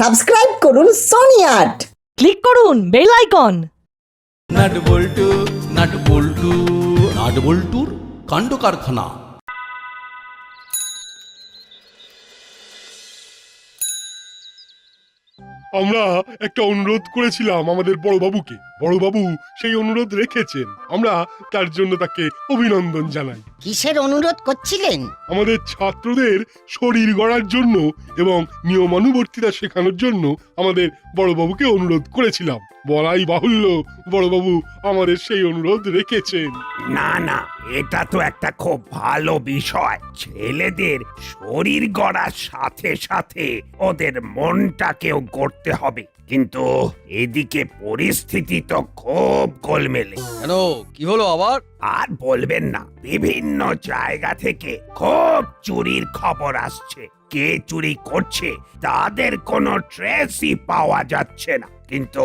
Subscribe করুন Sony আট। Click করুন বেল আইকন। নাট বল্টু নাট বল্টু নাট বল্টুর কাণ্ড কারখানা। আমরা একটা অনুরোধ করেছিলাম আমাদের বড়বাবুকে, বড়বাবু সেই অনুরোধ রেখেছেন। আমরা তার জন্য তাকে অভিনন্দন জানাই। কিসের অনুরোধ করছিলেন? আমাদের ছাত্রদের শরীর গড়ার জন্য এবং নিয়মানুবর্তিতা শেখানোর জন্য আমাদের বড়বাবুকে অনুরোধ করেছিলাম। বলাই বাহুল্য বড়বাবু আমাদের সেই অনুরোধ রেখেছেন। না না, এটা তো একটা খুব ভালো বিষয়। ছেলেদের শরীর গড়ার সাথে সাথে ওদের মনটাকেও গড়তে হবে, কিন্তু এদিকে পরিস্থিতি তো খুব গোলমেলে। কেন, কি হলো আবার? আর বলবেন না, বিভিন্ন জায়গা থেকে খুব চুরির খবর আসছে। কে চুরি করছে তাদের কোনো ট্রেসই পাওয়া যাচ্ছে না, কিন্তু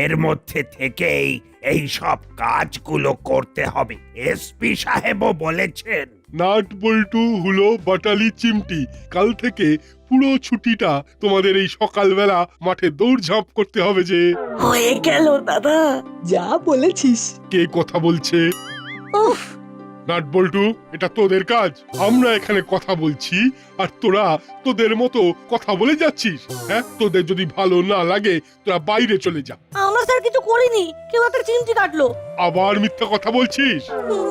এর মধ্যে থেকেই এই সব কাজগুলো করতে হবে। এসপি সাহেবও বলেছেন। নাট বল্টু হুলো বাটালি চিমটি, কাল থেকে পুরো ছুটিটা তোমাদের এই সকালবেলা মাঠে দৌড়ঝাঁপ করতে হবে। যে হয়ে গেল দাদা, যা বলেছিস। কে কথা বলছে? উফ, নাট বল্টু, এটা তোদের কাজ। আমরা এখানে কথা বলছি আর তোরা তোদের মতো কথা বলে যাচ্ছিস। হ্যাঁ, তোদের যদি ভালো না লাগে তোরা বাইরে চলে যা। আমরা স্যার কিছু করিনি, কেউ একটা চিমটি কাটলো। আবার মিথ্যা কথা বলছিস?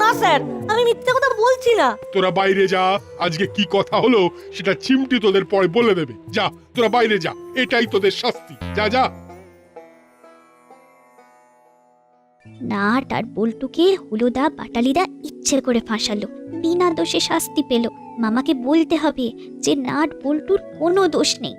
না স্যার, আমি মিথ্যে কথা বলছি না। তোরা বাইরে যা। আজকে কি কথা হলো সেটা চিমটি তোদের পরে বলে দেবে। যা, তোরা বাইরে যা, এটাই তোদের শাস্তি। যা যা। নাট আর বল্টুকে হুলোদা বাটালিদা ইচ্ছে করে ফাঁসালো, বিনা দোষে শাস্তি পেল। মামাকে বলতে হবে যে নাট বল্টুর কোনো দোষ নেই।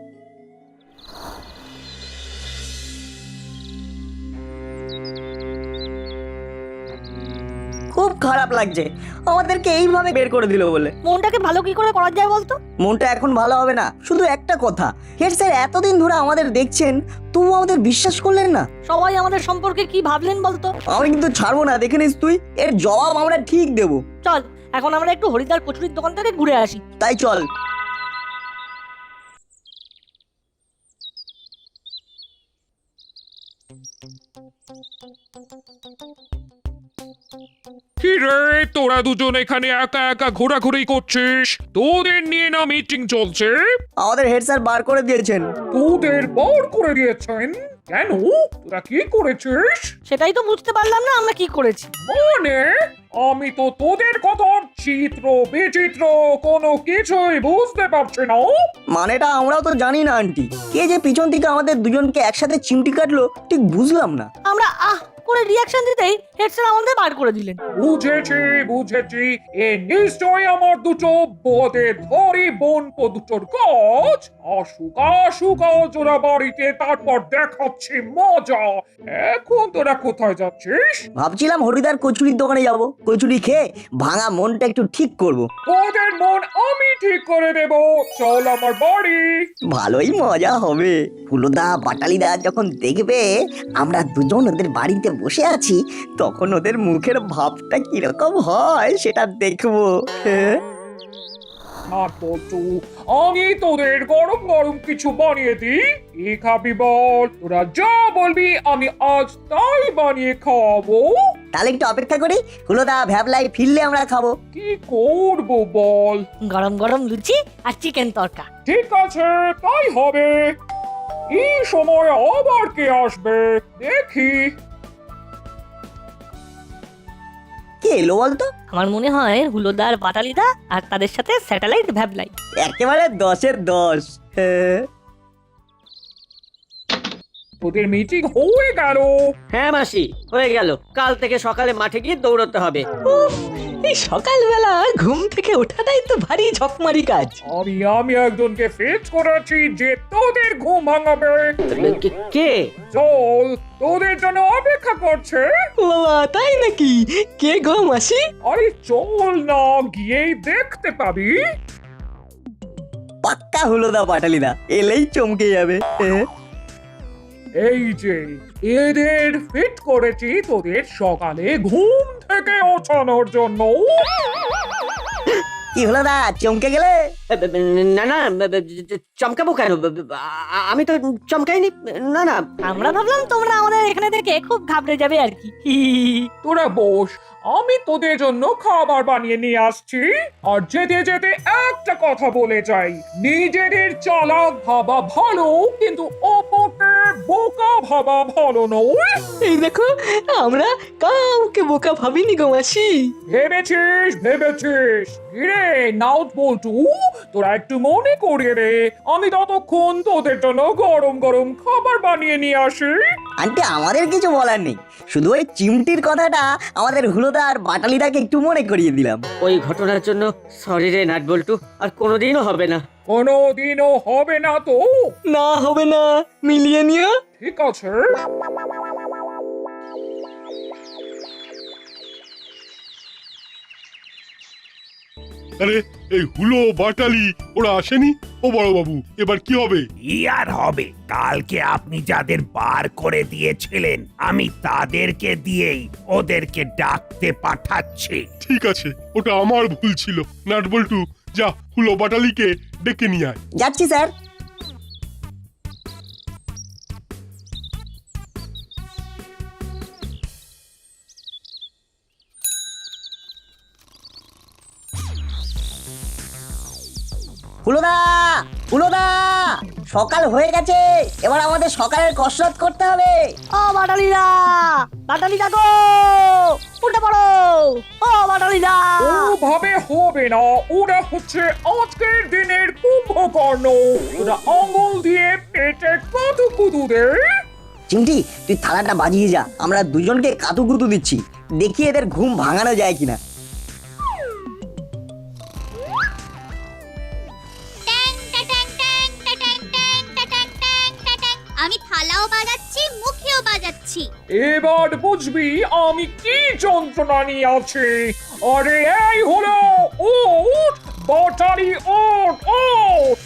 খুব খারাপ লাগছে আমাদেরকে এইভাবে বের করে দিল বলে। মনটাকে ভালো কি করে করা যায় বলতো? মনটা এখন ভালো হবে না। শুধু একটা কথা, হেড স্যার এতদিন ধরে আমাদের দেখছেন, তবু আমাদের বিশ্বাস করলেন না। সবাই আমাদের সম্পর্কে কি ভাবলেন বলতো? আমি কিন্তু ছাড়বো না, দেখে নিস তুই। এর জবাব আমরা ঠিক দেব। চল এখন আমরা একটু হরিদার কচুরির দোকান থেকে ঘুরে আসি। তাই চল। কি রে, তোরা দুজন এখানে একা একা ঘোরাঘুরি করছিস? তোদের নিয়ে না মিটিং চলছে? আমাদের হেড স্যার বার করে দিয়েছেন। তোদের বার করে দিয়েছেন? কেন, তোরা কি করেছিস? সেটাই তো বুঝতে পারলাম না আমরা কি করেছি। মানে আমি তো তোদের কথা চিত্র বিচিত্র কোনো কিছুই বুঝতে পারছি না। মানেটা আমরাও তো জানি না আন্টি। কে যে পিছন থেকে আমাদের দুজনকে একসাথে চিমটি কাটলো ঠিক বুঝলাম না। আমরা করে রিয়াকশন দিতেই হেড স্যার আমাদের বার করে দিলেন। বুঝেছি বুঝেছি, এ নিশ্চয় আমার দুটো বোধের ধরি বোন দুটোর কাজ। আসুক আসুক আজ ওরা বাড়িতে, তারপর দেখাচ্ছি মজা। এখন তোরা কোথায় যাচ্ছিস? ভাবছিলাম হরিদার কচুরির দোকানে যাব, কচুরি খেয়ে ভাঙা মনটা একটু ঠিক করব। তোদের মন আমি ঠিক করে দেব, চল আমার বাড়ি। ভালোই মজা হবে। ফুলদা বাটালিদা যখন দেখবে আমরা দুজন ওদের বাড়িতে বসে আছি, তখন ওদের মুখের ভাবটা কিরকম হয় সেটা দেখবো। হ্যাঁ, আমি তোদের গরম গরম কিছু বানিয়ে দিই। কি খাবি বল? তোরা যা বলবি আমি আজ তাই বানিয়ে খাওয়াবো। তাহলে একটু অপেক্ষা করি, ফুলদা ভ্যাবলাই ফিরলে আমরা খাবো। কি করবো বল? গরম গরম লুচি আর চিকেন তরকা। ঠিক আছে, তাই হবে। এই সময় আবার কে আসবে দেখি। কে এলো বলতো? আমার মনে হয় হুলোদার বাটালিদা আর তাদের সাথে স্যাটেলাইট ভ্যাবলাই। একেবারে 10-এর 10। হ্যাঁ, তোদের মিটিং হয়ে গেল? হ্যাঁ মাসি, হয়ে গেল। কাল থেকে সকালে মাঠে গিয়ে দৌড়তে হবে। এই সকালবেলা ঘুম থেকে ওঠাটাই তো ভারী ঝকমারি কাজ। আমি একজনকে ফিক্স করেছি যে তোদের ঘুম ভাঙাবে। কে? চল, তোদের জন্য অপেক্ষা করছে। বাবা, তাই নাকি? কে গো মাসি? আরে চল না, গিয়েই দেখতে পাবি। পাক্কা হলুদা বাটালিদা এলেই চমকে যাবে। হ্যাঁ, এই যে এদের ফিট করেছি তোদের সকালে ঘুম থেকে ওঠানোর জন্য। কি হলো দা, চমকে গেলে? না না চমকাবো কেন? আমি তো চমকাইনি। না না, আমরা ভাবলাম তোমরা আমাদের এখানে থেকে খুব ঘাবড়ে যাবে আর কি। তোরা বস, আমি তোদের জন্য খাবার বানিয়ে নিয়ে আসছি। আর যেতে যেতে একটা কথা বলে যাই, নিজেদের চালাক ভাবা ভালো, কিন্তু অপরকে বোকা ভাবা ভালো নয়। এই দেখো, আমরা কাউকে বোকা ভাবিনি গো মাসি। ভেবেছিস কিরে নাউট বল্টু, তোরা একটু মনে করিয়ে রে, আমি ততক্ষণ তোদের জন্য গরম গরম খাবার বানিয়ে নিয়ে আসি। আন্টি আমাদের কিছু বলার নেই, শুধু ওই চিমটির কথাটা আমাদের হুলোদা আর বাটালিদাকে একটু মনে করিয়ে দিলাম। ওই ঘটনার জন্য সরি রে নাট বল্টু, আর কোনোদিনও হবে না। কোনোদিনও হবে না তো? না হবে না, মিলিয়ে নিও। ঠিক আছে। আরে এই হুলো বাটালি ওরা আসেনি? ও বড়বাবু, এবার কি হবে? কি আর হবে, কালকে আপনি যাদের বার করে দিয়েছিলেন আমি তাদেরকে দিয়েই ওদেরকে ডাকতে পাঠাচ্ছি। ঠিক আছে, ওটা আমার ভুল ছিল। নাটবল্টু, যা হুলো বাটালিকে ডেকে নিয়ে আয়। যাচ্ছি স্যার। হুলোদা, হুলোদা, সকাল হয়ে গেছে, এবার আমাদের সকালের কসরত করতে হবে। ও বাটালিদা, বাটালিদা গো, উঠে পড়ো। ও বাটালিদা। ওভাবে হবে না, ওরা হচ্ছে আজকের দিনের কুম্ভকর্ণ। ওরা আঙ্গুল দিয়ে পেটে কাতুকুতু দে। চিমটি, তুই থালাটা বাজিয়ে যা, আমরা দুজনকে কাতুকুতু দিচ্ছি, দেখি এদের ঘুম ভাঙানো যায় কিনা। আমি থালাও বাজাচ্ছি, মুখেও বাজাচ্ছি। এবার বুঝবি আমি কি যন্ত্রণা নিয়ে আছি। আরে এই হলো উঠ, বাটালি উঠ, উঠ।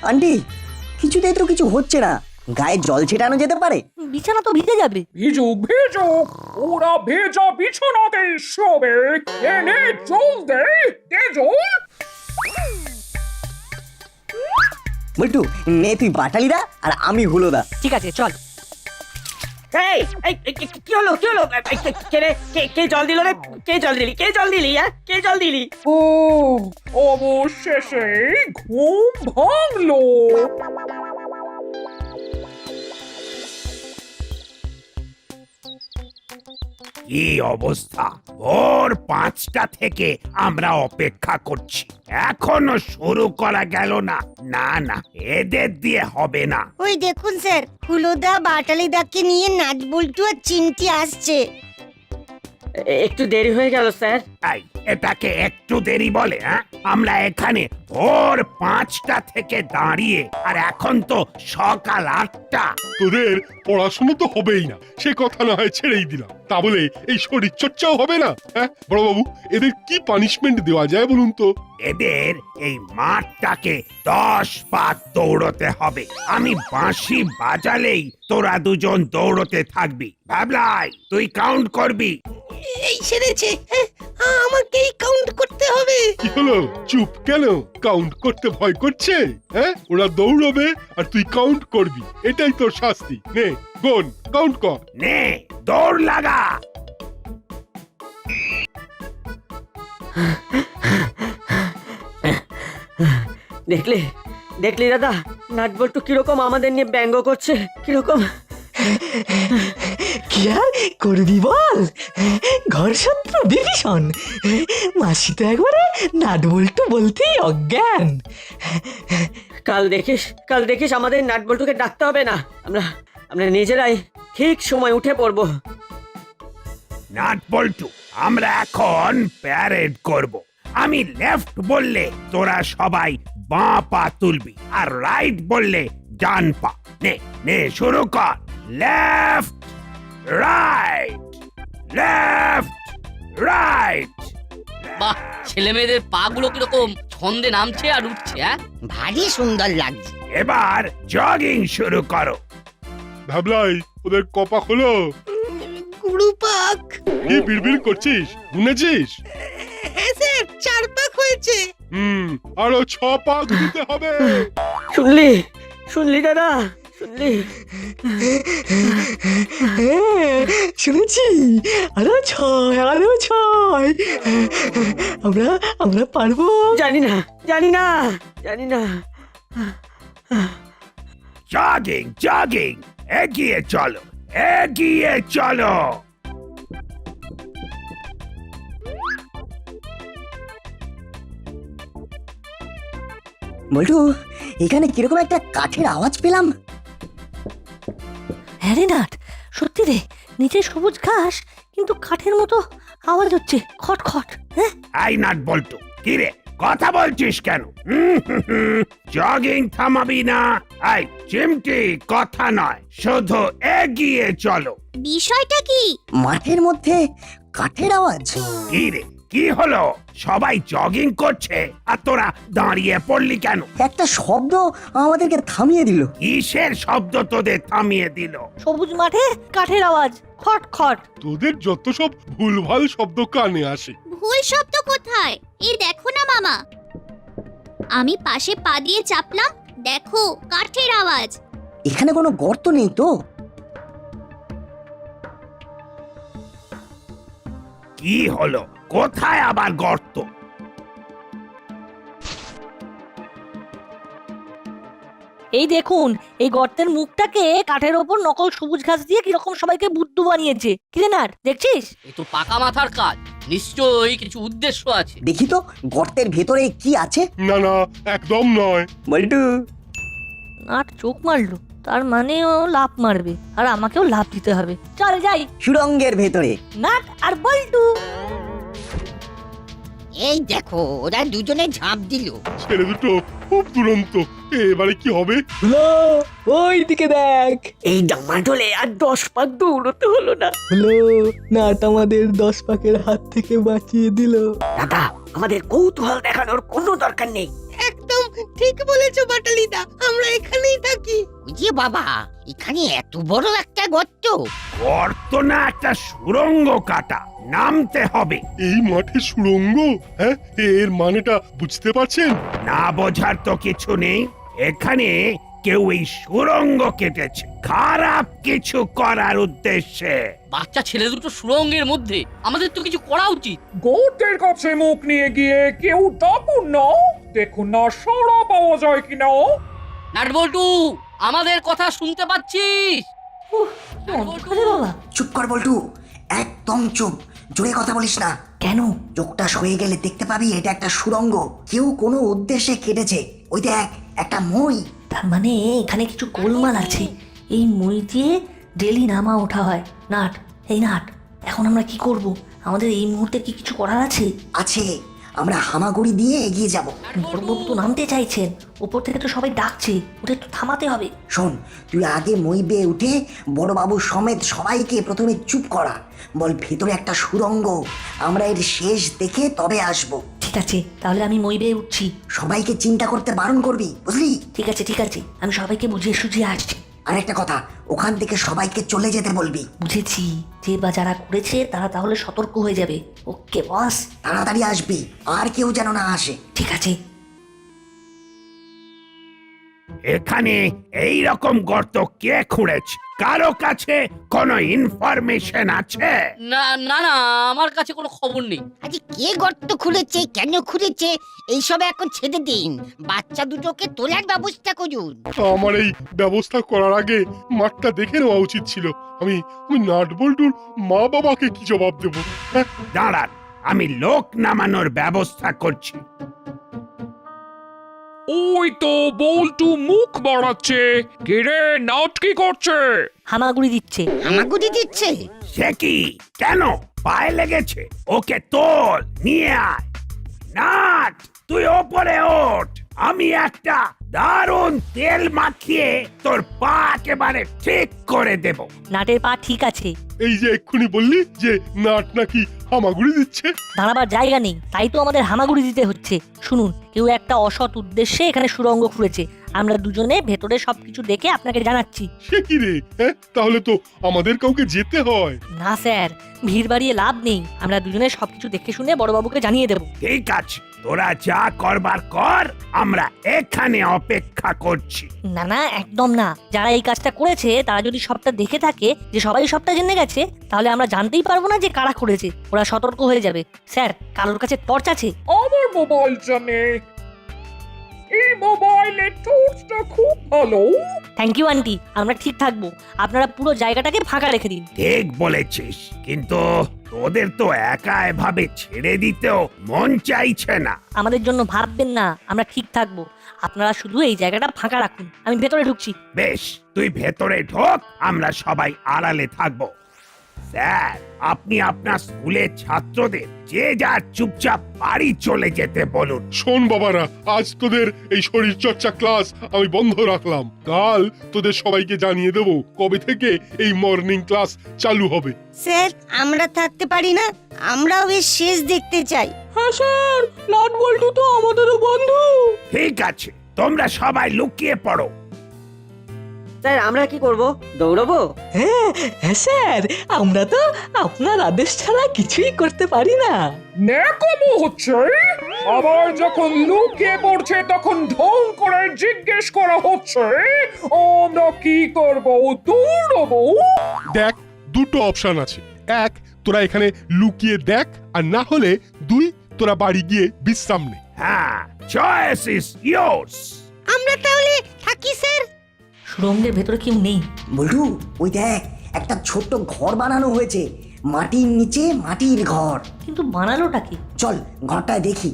আন্টি, কিছুতেই তো কিছু হচ্ছে না, গায়ে জল ছেটানো যেতে পারে? বিছানা তো ভিজে যাবে। ভিজুক ভিজুক, ওরা ভেজা বিছানাতে শোবে। এনে জল দে, দে জল। বল্টু, নে তুই বাটালিদা আর আমি হুলোদা। ঠিক আছে, চল। এই কি হলো, কি হলো? কে জল দিল রে? কে জল দিলি? কে জল দিলি? কে জল দিলি? ও অবশেষে ঘুম ভাঙলো। কি অবস্থা, ভোর 5টা থেকে আমরা অপেক্ষা করছি, এখনো শুরু করা গেল না। না না, এদের দিয়ে হবে না। ওই দেখুন স্যার, হুলোদা বাটালিদাকে নিয়ে নাট বল্টু আর চিমটি আসছে। একটু দেরি হয়ে গেল স্যার। এই, এটাকে একটু দেরি বলে? হ্যাঁ, আমরা এখানে ভোর 5টা থেকে দাঁড়িয়ে, আর এখন তো সকাল 8টা। তোদের পড়াশোনা তো হবেই না, সে কথা না হয় ছেড়েই দিলাম, তা বলে এই শরীর চর্চাও হবে না? হ্যাঁ বড়বাবু, এদের কি পানিশমেন্ট দেওয়া যায় বলুন তো? এদের এই মাঠটাকে 10 পাক দৌড়তে হবে। আমি বাঁশি বাজালেই তোরা দুজন দৌড়তে থাকবি। ভাবলাই, তুই কাউন্ট করবি। এই সেরেছে, আমাকেই কাউন্ট করতে হবে। কি হলো, চুপ কেন? কাউন্ট করতে ভয় করছে? হ্যাঁ, ওরা দৌড়বে আর তুই কাউন্ট করবি, এটাই তোর শাস্তি। নে গোন, কাউন্ট কর। নে, দৌড় লাগা। দেখলি দেখলি দাদা, নাট বল্টু কিরকম আমাদের নিয়ে ব্যঙ্গ করছে, কিরকম। কি আর করবি বল, ঘর শত্রু বিভীষণ। মাসি তো একবারে নাট বল্টু বলতেই অজ্ঞান। কাল দেখিস আমাদের নাট বল্টুকে ডাকতে হবে না, আমরা নিজেরাই ঠিক সময় উঠে পড়বো। নাট বল্টু, আমরা এখন প্যারেড করব। আমি লেফট বললে তোরা সবাই বাঁ পা তুলবি, আর রাইট বললে ডান পা। নে নে, শুরু কর। Left right, left right. বাহ, ছেলে মেয়েদের পা গুলো কিরকম ছন্দে নামছে আর উঠছে। ভারী সুন্দর লাগছে। এবার জগিং শুরু করো। ভাবলাই ওদের কপা হলো। গুরু পাক। কি বিড়বিড় করছিস? শুনেছিস? হ্যাঁ স্যার, 4 পাক হয়েছে। আরো 6 পাক দিতে হবে। শুনলি শুনলি দাদা, শুনলি? হ্যাঁ, শুনেছি। আরো 6, আরো 6। আমরা আমরা পারবো। জানি না, জানি না, জানি না। জগিং জগিং, এগিয়ে চলো, এগিয়ে চলো। বল্টু, এখানে কিরকম একটা কাঠের আওয়াজ পেলাম। হ্যাঁ রে নাট, সত্যি রে, নিচে সবুজ ঘাস কিন্তু কাঠের মতো আওয়াজ হচ্ছে, খট খট। হ্যাঁ, আই নাট বল্টু, কি রে কথা বলছিস কেন? জগিং থামাবি না? আই চিমটি, কথা নয়, শুধু এগিয়ে চলো। বিষয়টা কি? মাঠের মধ্যে কাঠের আওয়াজ। কি রে, কি হলো? সবাই জগিং করছে আর তোরা দাঁড়িয়ে পড়লি কেন? একটা শব্দ আমাদেরকে থামিয়ে দিল। কিসের শব্দ তোদের থামিয়ে দিল? সবুজ মাঠে কাঠের আওয়াজ, খট খট। তোদের যত সব ভুলভাল শব্দ কানে আসে। ভুল শব্দ কোথায়? এই দেখো না মামা, আমি পাশে পা দিয়ে চাপলাম, দেখো কাঠের আওয়াজ। এখানে কোনো গর্ত নেই তো? কি হলো? কোথায় আবার গর্ত? এই দেখুন, এই গর্তের মুখটাকে কাঠের ওপর নকল সবুজ ঘাস দিয়ে কিরকম সবাইকে বুদ্ধু বানিয়েছে। কিরে নাট, দেখছিস? এ তো পাকা মাথার কাজ, নিশ্চয়ই কিছু উদ্দেশ্য আছে। দেখি তো গর্তের ভেতরে কি আছে। না না, একদম নয়। বল্টু, নাট চোখ মারলো, তার মানে ও লাফ মারবে আর আমাকেও লাফ দিতে হবে। চল যাই। সুড়ঙ্গের ভেতরে। নাট আর বল্টু। এই দেখো, ওরা দুজনে ঝাঁপ দিল। ছেলে দুটো খুব দুরন্ত। এবারে কি হবে? ওই দিকে দেখ। এই ডামাডোলে আর 10 পাক দৌড়তে হলো না। হলো, নাট আমাদের 10 পাকের হাত থেকে বাঁচিয়ে দিল। দাদা, আমাদের কৌতূহল দেখানোর কোনো দরকার নেই। একদম ঠিক বলেছো বাটালিদা, আমরা এখানেই থাকি। বুঝিয়ে বাবা, এখানে এত বড় একটা গর্ত। গর্ত না, একটা সুড়ঙ্গ কাটা, নামতে হবে। এই মাঠে সুড়ঙ্গ? হ্যাঁ, এর মানেটা বুঝতে পারছেন? না বোঝার তো কিছু নেই। এখানে কেউ এই সুড়ঙ্গ কেটেছে খারাপ কিছু করার উদ্দেশ্যে। বাচ্চা ছেলে দুটো সুরঙ্গের মধ্যে, আমাদের তো কিছু করা উচিত। গর্তের কাছে মুখ নিয়ে গিয়ে কেউ ডাকুন না, দেখুন না সাড়া পাওয়া যায় কিনা। নাটবল্টু, আমাদের কথা শুনতে পাচ্ছিস? বাবা, চুপ কর বল্টু, একদম চুপ, জোরে কথা বলিস না। কেন? চোখটা সয়ে গেলে দেখতে পাবি এটা একটা সুড়ঙ্গ, কেউ কোনো উদ্দেশ্যে কেটেছে। ওই দেখ, একটা মই। তার মানে এখানে কিছু গোলমাল আছে। এই মই দিয়ে ডেলি নামা ওঠা হয়। নাট, এই নাট, এখন আমরা কি করব? আমাদের এই মুহূর্তে কি কিছু করার আছে? আছে, আমরা হামাগুড়ি দিয়ে এগিয়ে যাব। বড়বাবু তো নামতে চাইছেন, উপর থেকে তো সবাই ডাকছে, ওদের তো থামাতে হবে। শোন, তুই আগে মই বেয়ে উঠে বড়বাবু সমেত সবাইকে প্রথমে চুপ করা। বল ভেতরে একটা সুড়ঙ্গ, আমরা এর শেষ দেখে তবে আসব। ঠিক আছে, তাহলে আমি মই বেয়ে উঠছি। সবাইকে চিন্তা করতে বারণ করবি, বুঝলি? ঠিক আছে ঠিক আছে, আমি সবাইকে বুঝিয়ে সুঝিয়ে আসছি। আর একটা কথা, ওখান থেকে সবাইকে চলে যেতে বলবি। বুঝেছি, যে বা যারা করেছে তারা তাহলে সতর্ক হয়ে যাবে। ওকে বস। তাড়াতাড়ি আসবি, আর কেউ যেন না আসে। ঠিক আছে। এখানে এই রকম গর্ত কে খুঁড়েছে? কারো কাছে কোনো ইনফরমেশন আছে? না না না, আমার কাছে কোনো খবর নেই। আরে কে গর্ত খুঁড়েছে, কেন খুঁড়েছে, এইসব এখন ছেড়ে দিন। বাচ্চা দুটোকে তোলার ব্যবস্থা করুন। আমার এই ব্যবস্থা করার আগে মাঠটা দেখে নেওয়া উচিত ছিল। আমি নাটবল্টুর মা বাবাকে কি জবাব দেবো? হ্যাঁ, দাঁড়ান, আমি লোক নামানোর ব্যবস্থা করছি। ওই তো বল্টু মুখ বাড়াচ্ছে। কে রে, নাট কি করছে? হামাগুড়ি দিচ্ছে। হামাগুড়ি দিচ্ছে? সে কি, কেন? পায়ে লেগেছে? ওকে তোল, নিয়ে আয়। নাট, তুই ওপরে ওঠ, আমি একটা দারুণ তেল মাখিয়ে তোর পা একেবারে ঠিক করে দেব। নাটের পা ঠিক আছে। এই যে এক্ষুনি বললি যে নাট নাকি হামাগুড়ি দিচ্ছে। দাঁড়াবার জায়গা নেই, তাই তো আমাদের হামাগুড়ি দিতে হচ্ছে। শুনুন, কেউ একটা অসৎ উদ্দেশ্যে এখানে সুড়ঙ্গ খুঁড়েছে, আমরা দুজনে ভেতরে সবকিছু দেখে আপনাকে জানাচ্ছি। সে কি রে? হ্যাঁ, তাহলে তো আমাদের কাউকে যেতে হয়। না স্যার, ভিড় বাড়িয়ে লাভ নেই, আমরা দুজনে সবকিছু দেখে শুনে বড়বাবুকে জানিয়ে দেব। ঠিক আছে, তোরা যা করবার কর, আমরা এখানে অপেক্ষা করছি। না না, একদম না। যারা এই কাজটা করেছে তারা যদি সবটা দেখে থাকে, যে সবাই সবটা জেনে গেছে, তাহলে আমরা জানতেই পারবো না যে কারা করেছে। ওরা সতর্ক হয়ে যাবে। স্যার, কারোর কাছে টর্চ আছে? আমার মোবাইলটা নেই, এই মোবাইলের টর্চটা খুব ভালো। থ্যাংক ইউ আন্টি, আমরা ঠিক থাকবো। আপনারা পুরো জায়গাটাকে ফাঁকা রেখে দিন। ঠিক বলেছিস, কিন্তু তোদের তো একা এভাবে ছেড়ে দিতেও মন চাইছে না। আমাদের জন্য ভাববেন না, আমরা ঠিক থাকবো। আপনারা শুধু এই জায়গাটা ফাঁকা রাখুন। আমি ভেতরে ঢুকছি। বেশ, তুই ভেতরে ঢোক, আমরা সবাই আড়ালে থাকবো। স্যার, আপনি আপনার স্কুলের ছাত্রদের যে যার চুপচাপ বাড়ি চলে যেতে বলুন। শোন বাবারা, আজ তোদের এই শরীর চর্চা ক্লাস আমি বন্ধ রাখলাম। কাল তোদের সবাইকে জানিয়ে দেব কবে থেকে এই মর্নিং ক্লাস চালু হবে। স্যার, আমরা থাকতে পারি না, আমরাও এর শেষ দেখতে চাই। হ্যাঁ স্যার, নাট বল্টু তো আমাদেরও বন্ধু। ঠিক আছে, তোমরা সবাই লুকিয়ে পড়ো। স্যার, আমরা কি করব? দৌড়বো? হ্যাঁ স্যার, আমরা তো আপনার আদেশ ছাড়া কিছুই করতে পারি না। ন্যাকামো হচ্ছে। আবার যখন লুকিয়ে পড়ছে তখন ঢং করে জিজ্ঞেস করা হচ্ছে আমরা কি করব, দৌড়বো? দেখ, দুটো অপশন আছে। এক, তোরা এখানে লুকিয়ে দেখ, আর না হলে দুই, তোরা বাড়ি গিয়ে বিশ্রাম নে। হ্যাঁ, চয়েস ইজ ইয়োর্স। আমরা তাহলে থাকি স্যার। সুড়ঙ্গের ভেতরে কেউ নেই। বল্টু, ওই দেখ, একটা ছোট্ট ঘর বানানো হয়েছে, মাটির নিচে মাটির ঘর। কিন্তু বানালোটা কি? চল ঘরটায় দেখি।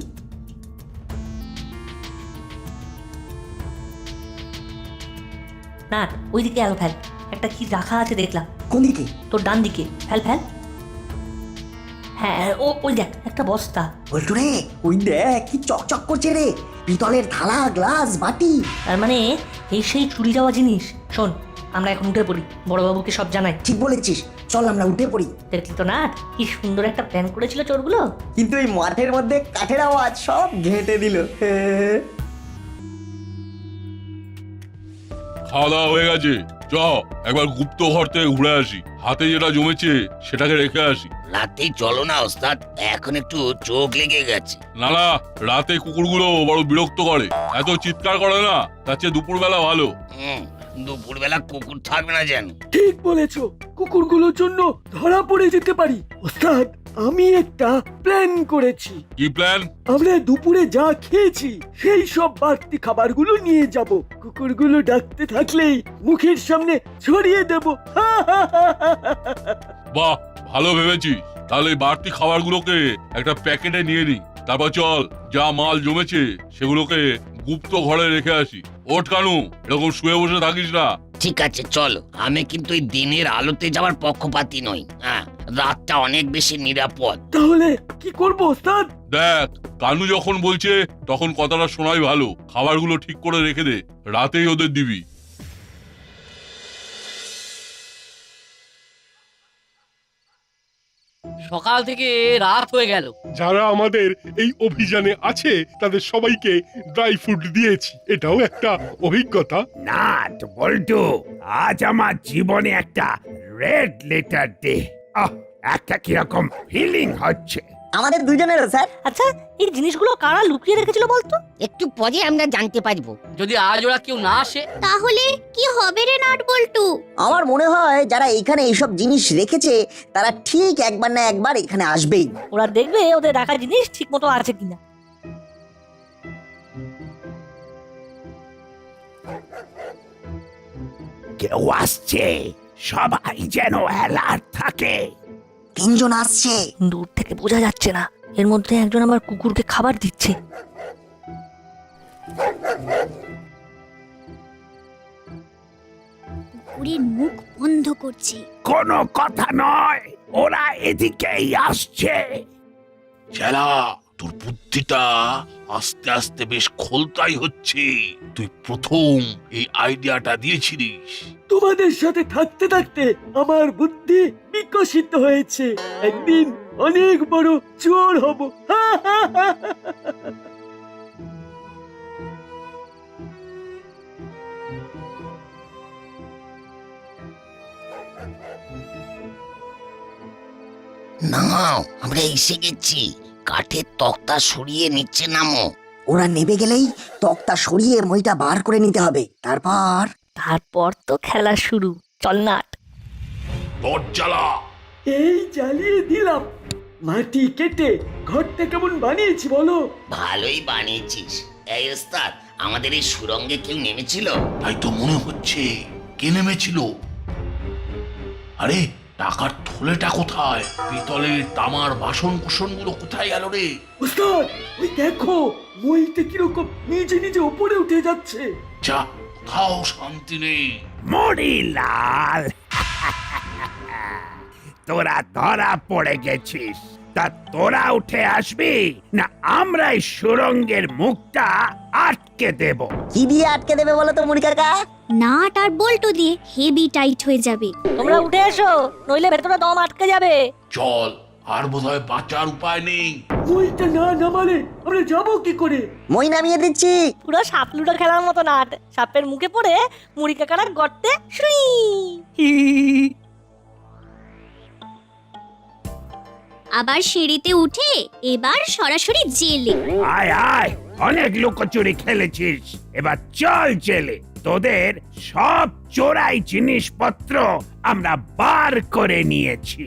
না, ওইদিকে আলো ফেল। একটা কি রাখা আছে দেখলাম। কোন দিকে? তোর ডান দিকে ফেল ফেল। হ্যাঁ, ওই দেখ, একটা বস্তা। বল্টু রে, ওই দেখ কি চকচক করছে রে, পিতলের থালা, গ্লাস, বাটি। তার মানে এই সেই চুরি যাওয়া জিনিস। শোন, আমরা এখন উঠে পড়ি, বড়বাবুকে সব জানাই। ঠিক বলেছিস, চল আমরা উঠে পড়ি। দেখলি তো না, কি সুন্দর একটা প্ল্যান করেছিল চোরগুলো। কিন্তু এই মাঠের মধ্যে কাঠের আওয়াজ সব ঘেঁটে দিল। খাওয়া দাওয়া হয়ে গেছে, চ একবার গুপ্ত ঘর থেকে ঘুরে আসি, হাতে যেটা জমেছে সেটাকে রেখে আসি। রাতেই চলো না ওস্তাদ, এখন একটু চোখ লেগে গেছে। না না, রাতে কুকুরগুলো বড় বিরক্ত করে, এত চিৎকার করে না, তার চেয়ে দুপুরবেলা ভালো। দুপুরবেলা কুকুর থাকবে না যেন। ঠিক বলেছো, কুকুরগুলোর জন্য ধরা পড়ে যেতে পারি। ওস্তাদ, আমি একটা প্ল্যান করেছি। কি প্ল্যান? আমরা দুপুরে যা খেয়েছি সেই সব বাড়তি খাবারগুলো নিয়ে যাব, কুকুরগুলো ডাকতে থাকলেই মুখের সামনে ছড়িয়ে দেব। বাহ, ভালো ভেবেছি। তাহলে এই বাড়তি খাবারগুলোকে একটা প্যাকেটে নিয়ে নি, তারপর চল যা মাল জমেছে সেগুলোকে গুপ্ত ঘরে রেখে আসি। ওঠ কানু, এরকম শুয়ে বসে থাকিস না। ঠিক আছে চলো, আমি কিন্তু এই দিনের আলোতে যাওয়ার পক্ষপাতী নই। হ্যাঁ, রাতটা অনেক বেশি নিরাপদ। তাহলে কি করবো ওস্তাদ? দেখ, কানু যখন বলছে তখন কথাটা শোনাই ভালো। খাবারগুলো ঠিক করে রেখে দে, রাতেই ওদের দিবি। সকাল থেকে রাত হয়ে গেল। যারা আমাদের এই অভিযানে আছে তাদের সবাইকে ড্রাই ফ্রুট দিয়েছি, এটাও একটা অভিজ্ঞতা। নাট বল্টু, আজ আমার জীবনে একটা রেড লেটার ডে। একটা কিরকম ফিলিং হচ্ছে। আমাদের দুজনেরও স্যার। আচ্ছা, এই জিনিসগুলো কারা লুকিয়ে রেখেছিল বলতো? একটু পরে আমরা জানতে পারবো। যদি আজ ওরা কেউ না আসে তাহলে কি হবে রে নাট বল্টু? আমার মনে হয় যারা এখানে এইসব জিনিস রেখেছে তারা ঠিক একবার না একবার এখানে আসবেই। ওরা দেখবে ওদের রাখা জিনিস ঠিক মতো আছে কিনা। কেউ আসছে, সবাই যেন অ্যালার্ট থাকে। তিনজন আসছে। দূর থেকে বোঝা যাচ্ছে না, এর মধ্যে একজন আমার কুকুরকে খাবার দিচ্ছে। কুকুরের মুখ বন্ধ করছে। কোনো কথা নয়, ওরা এদিকেই আসছে। শালা, তোর বুদ্ধিটা আস্তে আস্তে বেশ খোলতাই হচ্ছে। তুই প্রথম এই আইডিয়াটা দিয়েছিলিস। তোমাদের সাথে থাকতে থাকতে আমার বুদ্ধি বিকশিত হয়েছে, একদিন অনেক বড় চোর হব। নাও, আমরা এসে গেছি। কাঠের তক্তা সরিয়ে নিচ্ছে, নামো। ওরা নেবে গেলেই তক্তা সরিয়ে মইটা বার করে নিতে হবে, তারপর তো খেলা শুরু। চল নাট। দরজালা এই জ্বালিয়ে দিলাম। মাটি কেটে ঘরটা কেমন বানিয়েছি বলো? ভালোই বানিয়েছিস। এই ওস্তাদ, আমাদের এই সুরঙ্গে কেউ নেমেছিল? তাই তো মনে হচ্ছে। কে নেমেছিল? আরে টাকার থলেটা কোথায়? পিতলের তামার বাসন কুসনগুলো কোথায় গেল রে? ওস্তাদ, ওই দেখো মইটা কিরকম নিজে নিজে উপরে উঠে যাচ্ছে। যা, কোথাও শান্তি নেই। মরিলাল, তোরা ধরা পড়ে গেছিস। তা তোরা উঠে আসবি না আমরাই সুরঙ্গের মুখটা আটকে দেব? কি দিয়ে আটকে দেবে বলো তো মুড়ি কাকা? নাট আর বল্টু দিয়ে হেভি টাইট হয়ে যাবে। তোমরা উঠে এসো, নইলে ভেতরে দম আটকে যাবে। চল, আর বোধহয় বাঁচার উপায় নেই। মইটা না নামালে আমরা যাবো কি করে? মই নামিয়ে দিচ্ছি। পুরো সাপ লুডো খেলার মতো নাট। সাপের মুখে পড়ে মুড়ি কাকার গর্তে শুই। আবার সিঁড়িতে উঠে এবার সরাসরি জেলে। আয় আয়, অনেক লুকোচুরি খেলেছিস, এবার চল জেলে। তোদের সব চোরাই জিনিসপত্র আমরা বার করে নিয়েছি।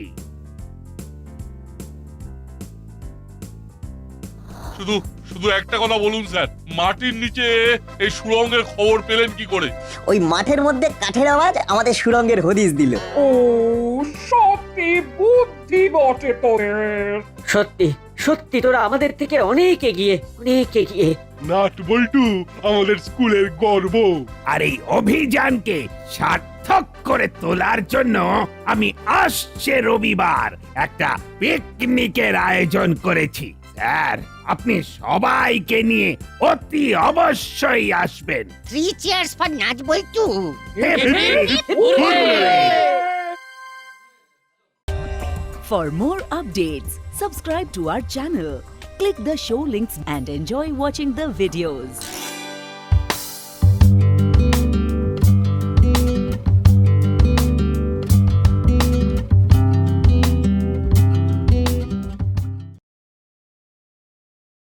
শুধু শুধু একটা কথা বলুন স্যার, মাটির নিচে এই সুরঙ্গের খবর পেলেন কি করে? ওই মাঠের মধ্যে কাঠের আওয়াজ আমাদের সুরঙ্গের হদিস দিল। ও, সত্যি বুদ্ধি বটে তোদের। সত্যি সত্যি তোরা আমাদের থেকে অনেক এগিয়ে, অনেক এগিয়ে। নাট বল্টু আমাদের স্কুলের গর্ব। আর এই অভিযানকে সার্থক করে তোলার জন্য আমি আসছে রবিবার একটা পিকনিকের আয়োজন করেছি। স্যার, আপনি সবাইকে নিয়ে অতি অবশ্যই আসবেন। 3 cheers for নাচ বল্টু। For more updates, subscribe to our channel, click the show links and enjoy watching the videos.